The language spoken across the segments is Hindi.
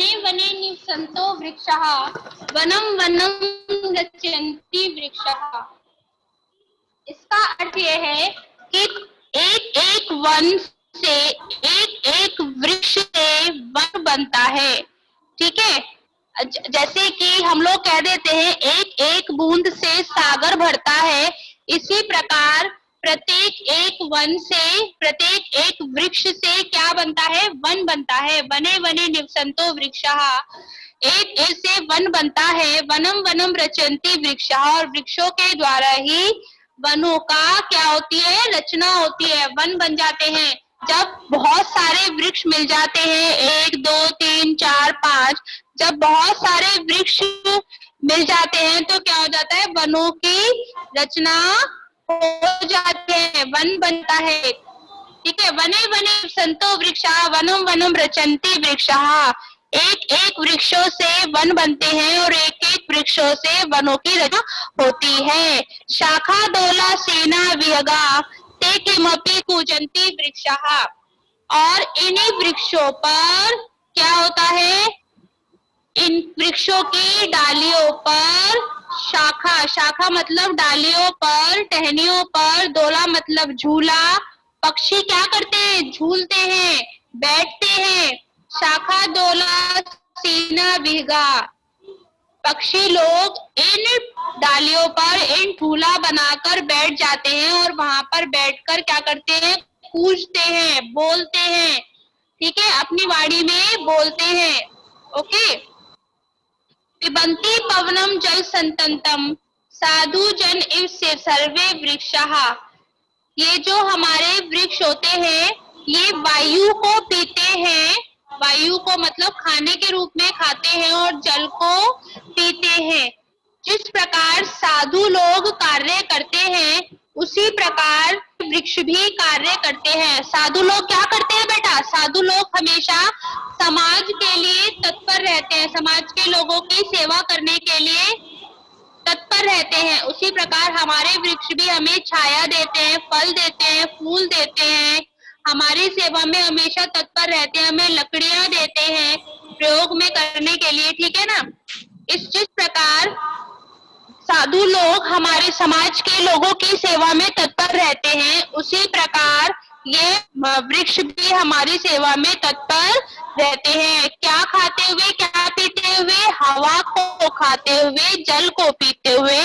वने वने निवसन्तो वृक्षाः वनं वनं रचयन्ति वृक्षाः। इसका अर्थ यह है कि एक एक वन से एक एक वृक्ष से वन बनता है। ठीक है, जैसे कि हम लोग कह देते हैं एक एक बूंद से सागर भरता है, इसी प्रकार प्रत्येक एक वन से, प्रत्येक एक वृक्ष से क्या बनता है? वन बनता है। वने वने निवसन्तो वृक्षाः, एक एक से वन बनता है। वनम वनम रचयन्ति वृक्षाः, और वृक्षों के द्वारा ही वनों का क्या होती है? रचना होती है, वन बन जाते हैं। जब बहुत सारे वृक्ष मिल जाते हैं, 1 2 3 4 5, जब बहुत सारे वृक्ष मिल जाते हैं तो क्या हो जाता है? वनों की रचना हो जाती है, वन बनता है। ठीक है, वने वने संतो वृक्षाः वनम वनम रचयन्ति वृक्षाः, एक एक वृक्षों से वन बनते हैं और एक एक वृक्षों से वनों की रचना होती है। शाखा दोला सेना विहगा ते किमपि कूजन्ति वृक्षाः, और इन्हीं वृक्षों पर क्या होता है? इन वृक्षों की डालियों पर शाखा, शाखा मतलब डालियों पर, टहनियों पर, दोला मतलब झूला, पक्षी क्या करते हैं? झूलते हैं, बैठते हैं। शाखा दोला सीना विहगा, पक्षी लोग इन डालियों पर इन झूला बनाकर बैठ जाते हैं और वहां पर बैठकर क्या करते हैं? कूजते हैं, बोलते हैं। ठीक है, अपनी वाणी में बोलते हैं। ओके। पिबन्ति पवनम जल संततम साधु जन इव सर्वे वृक्षाः, ये जो हमारे वृक्ष होते हैं ये वायु को पीते हैं, वायु को मतलब खाने के रूप में खाते हैं और जल को पीते हैं। जिस प्रकार साधु लोग कार्य करते हैं उसी प्रकार वृक्ष भी कार्य करते हैं। साधु लोग क्या करते हैं बेटा? साधु लोग हमेशा समाज के लिए तत्पर रहते हैं, समाज के लोगों की सेवा करने के लिए तत्पर रहते हैं। उसी प्रकार हमारे वृक्ष भी हमें छाया देते हैं, फल देते हैं, फूल देते हैं, हमारी सेवा में हमेशा तत्पर रहते हैं, हमें लकड़ियां देते हैं प्रयोग में करने के लिए। ठीक है ना? जिस प्रकार साधु लोग हमारे समाज के लोगों की सेवा में तत्पर रहते हैं, उसी प्रकार ये वृक्ष भी हमारी सेवा में तत्पर रहते हैं। क्या खाते हुए, क्या पीते हुए? हवा को खाते हुए, जल को पीते हुए,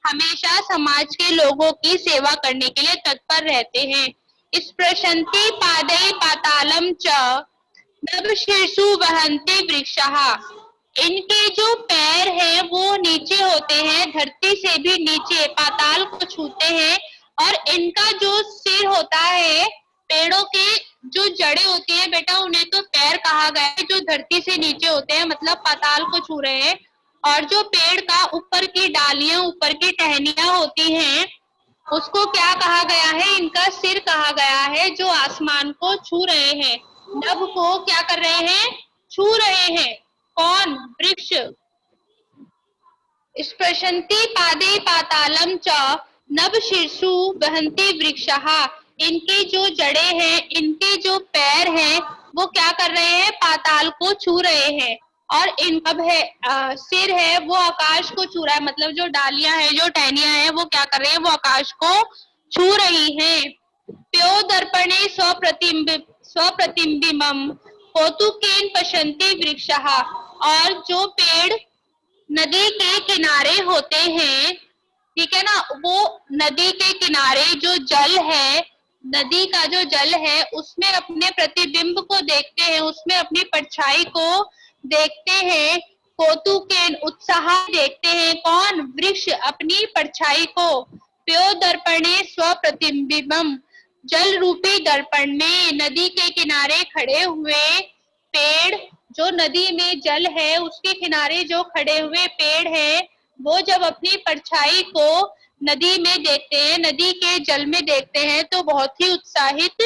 हमेशा समाज के लोगों की सेवा करने के लिए तत्पर रहते हैं। स्पृशन्ति पादै पातालम च नभशीर्षु वहन्ति वृक्षाः, इनके जो पैर हैं वो नीचे होते हैं, धरती से भी नीचे, पाताल को छूते हैं। और इनका जो सिर होता है, पेड़ों के जो जड़ें होती हैं बेटा, उन्हें तो पैर कहा गया है, जो धरती से नीचे होते हैं मतलब पाताल को छू रहे हैं। और जो पेड़ का ऊपर की डालियां, ऊपर की टहनियां होती हैं, उसको क्या कहा गया है? इनका सिर कहा गया है, जो आसमान को छू रहे हैं, नभ को क्या कर रहे हैं? छू रहे हैं। कौन? वृक्ष। स्पृशन्ति पादे पातालम च नभशीर्षु वहन्ति वृक्षाः, इनकी जो जड़ें हैं, इनके जो पैर हैं, वो क्या कर रहे हैं? पाताल को छू रहे हैं। और इनका सिर है वो आकाश को छू रहा है, मतलब जो डालियां हैं, जो टहनियां हैं, वो क्या कर रहे हैं? वो आकाश को छू रही हैं। प्यो दर्पणे स्वप्रतिबिंबम कौतुकेन पश्यन्ति वृक्षाः, और जो पेड़ नदी के किनारे होते हैं, ठीक है ना, वो नदी के किनारे जो जल है, नदी का जो जल है, उसमें अपने प्रतिबिंब को देखते हैं, उसमें अपनी परछाई को देखते हैं। कौतुकेन, उत्साह देखते हैं। कौन? वृक्ष अपनी परछाई को। प्यो दर्पणे स्वप्रतिबिंबम, जल रूपी दर्पण में नदी के किनारे खड़े हुए पेड़, जो नदी में जल है उसके किनारे जो खड़े हुए पेड़ है, वो जब अपनी परछाई को नदी में देखते हैं, नदी के जल में देखते हैं, तो बहुत ही उत्साहित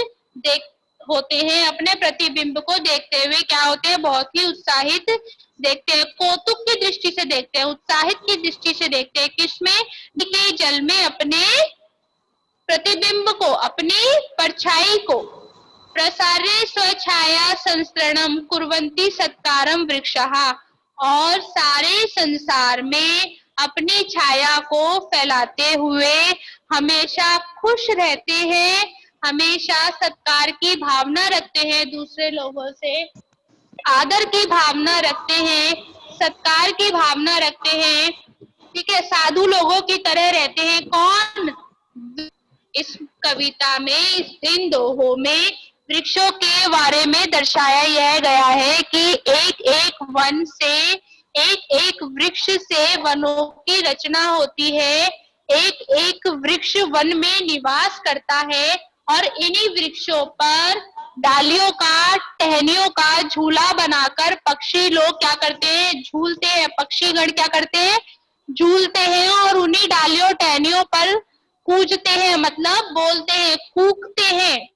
होते हैं। अपने प्रतिबिंब को देखते हुए क्या होते हैं? बहुत ही उत्साहित देखते हैं, कौतुक की दृष्टि से देखते हैं, उत्साहित की दृष्टि से देखते हैं। किसमें? नदी के जल में अपने प्रतिबिंब को, अपनी परछाई को। प्रसारे स्वछाया संस्तरणम कुर्वन्ति सत्कारम वृक्षः, और सारे संसार में अपनी छाया को फैलाते हुए हमेशा खुश रहते हैं, हमेशा सत्कार की भावना रखते हैं, दूसरे लोगों से आदर की भावना रखते हैं, सत्कार की भावना रखते हैं, ठीक है, साधु लोगों की तरह रहते हैं। कौन? इस कविता में, इन दोहों में वृक्षों के बारे में दर्शाया यह गया है कि एक एक वन से, एक एक वृक्ष से वनों की रचना होती है, एक एक वृक्ष वन में निवास करता है, और इन्हीं वृक्षों पर डालियों का, टहनियों का झूला बनाकर पक्षी लोग क्या करते हैं? झूलते हैं। पक्षीगण क्या करते हैं? झूलते हैं, और उन्हीं डालियों टहनियों पर कूजते हैं, मतलब बोलते हैं, कूकते हैं।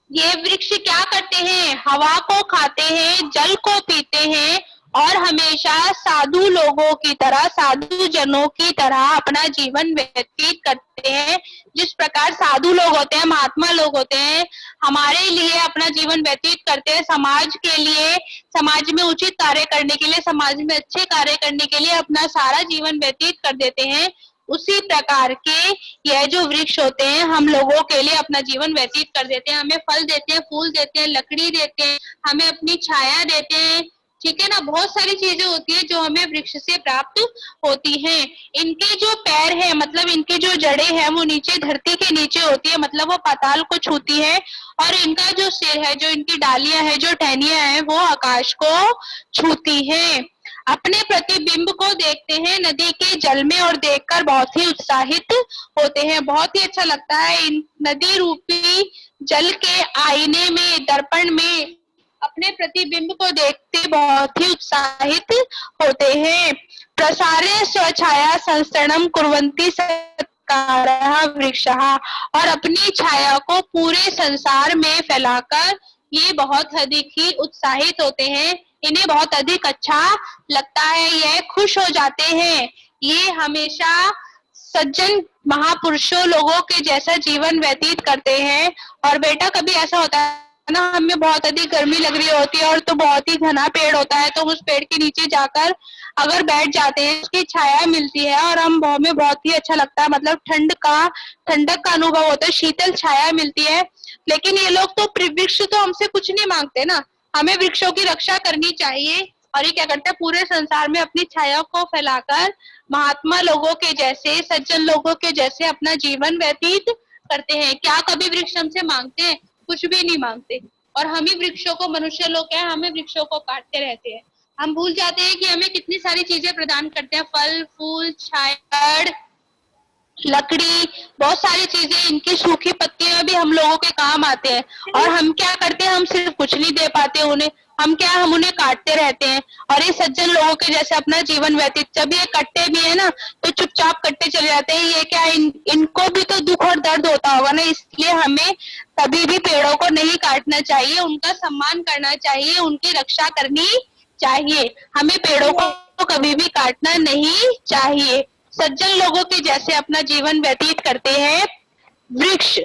ये वृक्ष क्या करते हैं? हवा को खाते हैं, जल को पीते हैं, और हमेशा साधु लोगों की तरह, साधु जनों की तरह अपना जीवन व्यतीत करते हैं। जिस प्रकार साधु लोग होते हैं, महात्मा लोग होते हैं, हमारे लिए अपना जीवन व्यतीत करते हैं, समाज के लिए, समाज में उचित कार्य करने के लिए, समाज में अच्छे कार्य करने के लिए अपना सारा जीवन व्यतीत कर देते हैं, उसी प्रकार के यह जो वृक्ष होते हैं हम लोगों के लिए अपना जीवन व्यतीत कर देते हैं। हमें फल देते हैं, फूल देते हैं, लकड़ी देते हैं, हमें अपनी छाया देते हैं, ठीक है ना। बहुत सारी चीजें होती है जो हमें वृक्ष से प्राप्त होती हैं। इनके जो पैर है, मतलब इनके जो जड़ें हैं, वो नीचे धरती के नीचे होती है, मतलब वो पाताल को छूती है, और इनका जो सिर है, जो इनकी डालियां हैं, जो टहनियां हैं, वो आकाश को छूती हैं। अपने प्रतिबिंब को देखते हैं नदी के जल में, और देखकर बहुत ही उत्साहित होते हैं। बहुत ही अच्छा लगता है इन नदी रूपी जल के आईने में, दर्पण में अपने प्रतिबिंब को देखते बहुत ही उत्साहित होते हैं। प्रसारे स्वछाया संस्तरणम कुर्वन्ति सत्कारः वृक्षः, और अपनी छाया को पूरे संसार में फैलाकर ये बहुत अधिक ही उत्साहित होते हैं, इन्हें बहुत अधिक अच्छा लगता है, यह खुश हो जाते हैं। ये हमेशा सज्जन महापुरुषों लोगों के जैसा जीवन व्यतीत करते हैं। और बेटा कभी ऐसा होता है ना, हमें बहुत अधिक गर्मी लग रही होती है, और तो बहुत ही घना पेड़ होता है, तो उस पेड़ के नीचे जाकर अगर बैठ जाते हैं, उसकी छाया मिलती है, और हमें बहुत ही अच्छा लगता है, मतलब ठंडक का अनुभव होता है, शीतल छाया मिलती है। लेकिन ये लोग तो, वृक्ष तो हमसे कुछ नहीं मांगते ना, हमें वृक्षों की रक्षा करनी चाहिए, और ये क्या करते हैं? पूरे संसार में अपनी छाया को फैलाकर महात्मा लोगों के जैसे, सज्जन लोगों के जैसे अपना जीवन व्यतीत करते हैं। क्या कभी वृक्ष हमसे मांगते हैं? कुछ भी नहीं मांगते। और हम ही वृक्षों को, मनुष्य लोग क्या है, हमें वृक्षों को काटते रहते हैं। हम भूल जाते हैं कि हमें कितनी सारी चीजें प्रदान करते हैं, फल फूल, छाया, लकड़ी, बहुत सारी चीजें, इनकी सूखी पत्तियां भी हम लोगों के काम आते हैं। और हम क्या करते हैं? हम सिर्फ कुछ नहीं दे पाते उन्हें, हम उन्हें काटते रहते हैं। और ये सज्जन लोगों के जैसे अपना जीवन व्यतीत, जब ये कटते भी है ना, तो चुपचाप कटते चले जाते हैं। ये क्या, इनको भी तो दुख और दर्द होता होगा ना, इसलिए हमें कभी भी पेड़ों को नहीं काटना चाहिए, उनका सम्मान करना चाहिए, उनकी रक्षा करनी चाहिए। हमें पेड़ों को कभी भी काटना नहीं चाहिए। सज्जन लोगों के जैसे अपना जीवन व्यतीत करते हैं वृक्ष।